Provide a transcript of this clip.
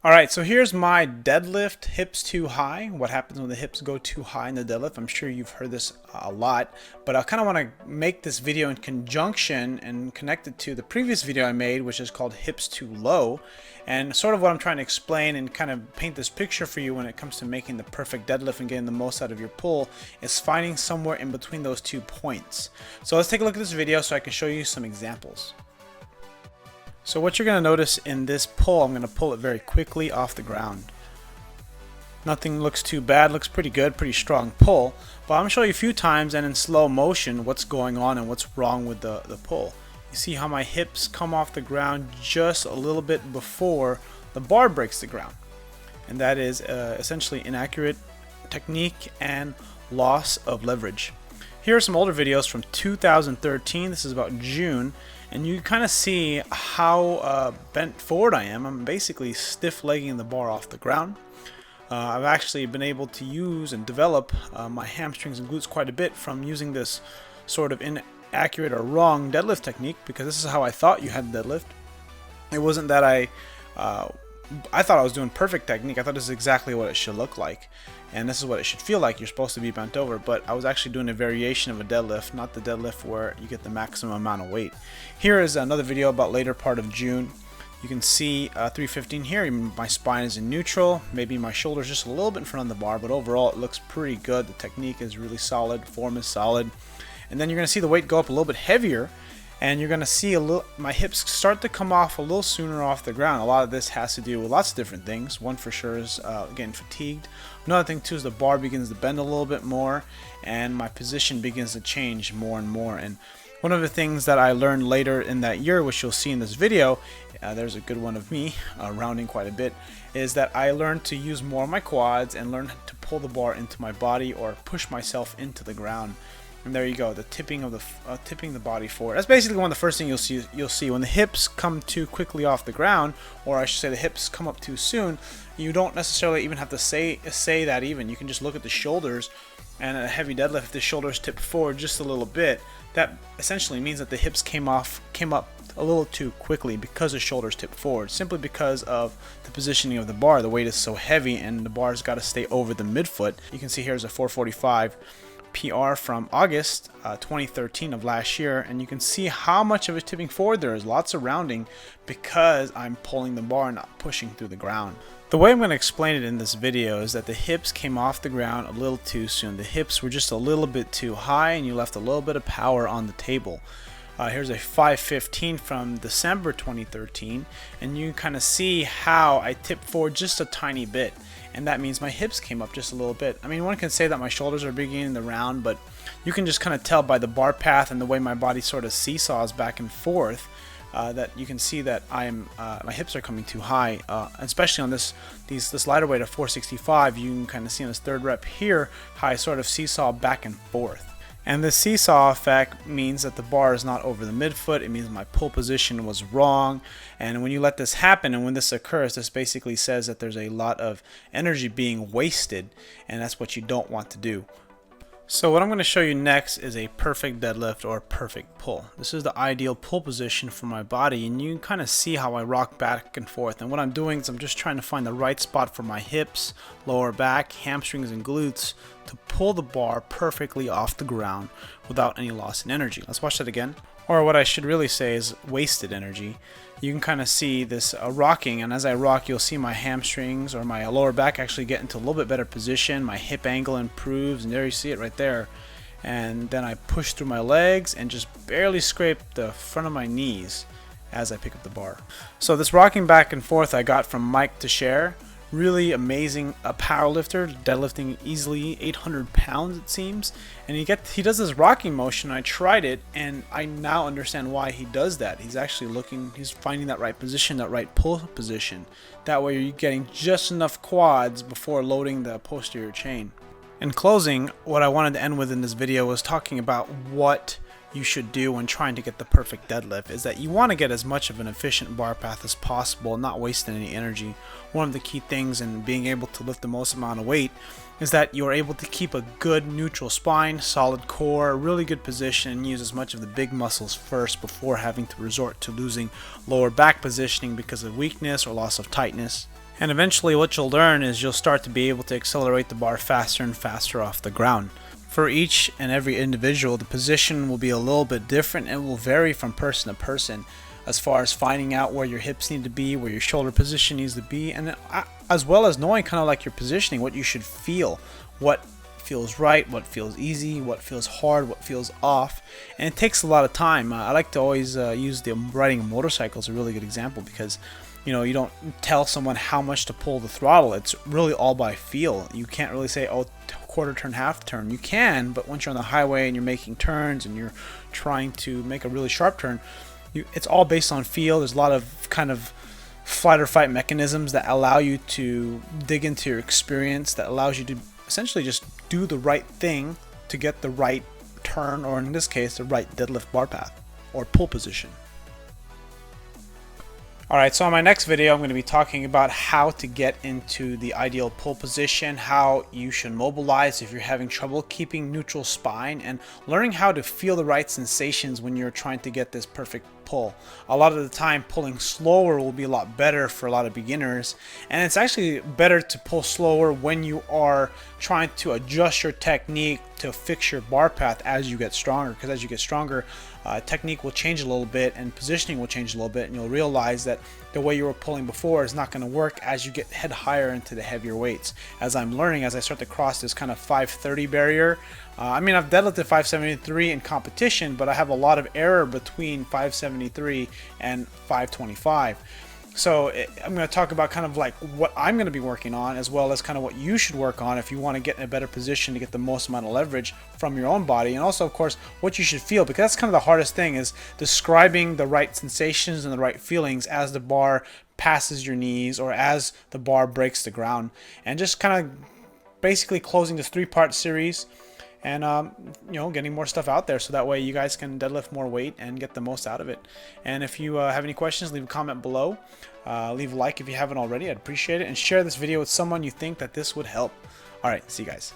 Alright, so here's my deadlift, hips too high. What happens when the hips go too high in the deadlift? I'm sure you've heard this a lot, but I kind of want to make this video in conjunction and connect it to the previous video I made, which is called hips too low. And sort of what I'm trying to explain and kind of paint this picture for you when it comes to making the perfect deadlift and getting the most out of your pull is finding somewhere in between those 2 points. So let's take a look at this video so I can show you some examples. So what you're going to notice in this pull, I'm going to pull it very quickly off the ground. Nothing looks too bad, looks pretty good, pretty strong pull. But I'm going to show you a few times and in slow motion what's going on and what's wrong with the pull. You see how my hips come off the ground just a little bit before the bar breaks the ground. And that is essentially inaccurate technique and loss of leverage. Here are some older videos from 2013. This is about June. And you kind of see how bent forward I am. I'm basically stiff legging the bar off the ground. I've actually been able to use and develop my hamstrings and glutes quite a bit from using this sort of inaccurate or wrong deadlift technique, because this is how I thought you had to deadlift. It wasn't that I thought I was doing perfect technique. I thought this is exactly what it should look like. And this is what it should feel like. You're supposed to be bent over, but I was actually doing a variation of a deadlift, not the deadlift where you get the maximum amount of weight. Here is another video about later part of June. You can see 315 here. My spine is in neutral. Maybe my shoulder's just a little bit in front of the bar, but overall it looks pretty good. The technique is really solid. Form is solid. And then you're going to see the weight go up a little bit heavier. And you're going to see my hips start to come off a little sooner off the ground. A lot of this has to do with lots of different things. One for sure is getting fatigued. Another thing too is the bar begins to bend a little bit more and my position begins to change more and more. And one of the things that I learned later in that year, which you'll see in this video, there's a good one of me rounding quite a bit, is that I learned to use more of my quads and learn to pull the bar into my body or push myself into the ground. And there you go, the tipping of the tipping the body forward. That's basically one of the first things you'll see when the hips come too quickly off the ground, or I should say the hips come up too soon. You don't necessarily even have to say that even. You can just look at the shoulders, and at a heavy deadlift, if the shoulders tip forward just a little bit, that essentially means that the hips came up a little too quickly because the shoulders tipped forward, simply because of the positioning of the bar. The weight is so heavy and the bar's got to stay over the midfoot. You can see here's a 445 PR from August 2013 of last year, and you can see how much of it tipping forward there is. Lots of rounding because I'm pulling the bar, not pushing through the ground. The way I'm going to explain it in this video is that the hips came off the ground a little too soon. The hips were just a little bit too high and you left a little bit of power on the table. Here's a 515 from December 2013, and you kind of see how I tipped forward just a tiny bit, and that means my hips came up just a little bit. I mean, one can say that my shoulders are beginning to round, but you can just kind of tell by the bar path and the way my body sort of seesaws back and forth that you can see that my hips are coming too high, especially on this lighter weight of 465. You can kind of see on this third rep here how I sort of seesaw back and forth. And the seesaw effect means that the bar is not over the midfoot. It means my pull position was wrong. And when you let this happen and when this occurs, this basically says that there's a lot of energy being wasted, and that's what you don't want to do. So what I'm going to show you next is a perfect deadlift or perfect pull. This is the ideal pull position for my body, and you can kind of see how I rock back and forth. And what I'm doing is I'm just trying to find the right spot for my hips, lower back, hamstrings, and glutes to pull the bar perfectly off the ground without any loss in energy. Let's watch that again. Or what I should really say is wasted energy. You can kind of see this rocking, and as I rock you'll see my hamstrings or my lower back actually get into a little bit better position. My hip angle improves, and there you see it right there. And then I push through my legs and just barely scrape the front of my knees as I pick up the bar. So this rocking back and forth I got from Mike to share. Really amazing power lifter, deadlifting easily 800 pounds it seems, and he does this rocking motion. I tried it and I now understand why he does that. He's finding that right position, that right pull position. That way you're getting just enough quads before loading the posterior chain. In closing, what I wanted to end with in this video was talking about what you should do when trying to get the perfect deadlift is that you want to get as much of an efficient bar path as possible, not wasting any energy. One of the key things in being able to lift the most amount of weight is that you're able to keep a good neutral spine, solid core, really good position, and use as much of the big muscles first before having to resort to losing lower back positioning because of weakness or loss of tightness. And eventually what you'll learn is you'll start to be able to accelerate the bar faster and faster off the ground. For each and every individual, the position will be a little bit different and will vary from person to person as far as finding out where your hips need to be, where your shoulder position needs to be, and as well as knowing kind of like your positioning, what you should feel, what feels right, what feels easy, what feels hard, what feels off. And it takes a lot of time. I like to always use the riding a motorcycle as a really good example, because you don't tell someone how much to pull the throttle. It's really all by feel. You can't really say, oh, quarter turn, half turn. You can, but once you're on the highway and you're making turns and you're trying to make a really sharp turn, it's all based on feel. There's a lot of kind of flight or fight mechanisms that allow you to dig into your experience, that allows you to essentially just do the right thing to get the right turn, or in this case, the right deadlift bar path or pull position. Alright, so in my next video I'm going to be talking about how to get into the ideal pull position, how you should mobilize if you're having trouble keeping neutral spine, and learning how to feel the right sensations when you're trying to get this perfect pull. A lot of the time pulling slower will be a lot better for a lot of beginners, and it's actually better to pull slower when you are trying to adjust your technique to fix your bar path as you get stronger, because as you get stronger, technique will change a little bit and positioning will change a little bit, and you'll realize that the way you were pulling before is not going to work as you get head higher into the heavier weights. As I'm learning, as I start to cross this kind of 530 barrier, I mean, I've deadlifted 573 in competition, but I have a lot of error between 573 and 525. So I'm going to talk about kind of like what I'm going to be working on, as well as kind of what you should work on if you want to get in a better position to get the most amount of leverage from your own body, and also of course what you should feel, because that's kind of the hardest thing, is describing the right sensations and the right feelings as the bar passes your knees or as the bar breaks the ground, and just kind of basically closing this 3-part series and getting more stuff out there, so that way you guys can deadlift more weight and get the most out of it. And if you have any questions, leave a comment below, leave a like if you haven't already, I'd appreciate it, and share this video with someone you think that this would help. Alright, see you guys.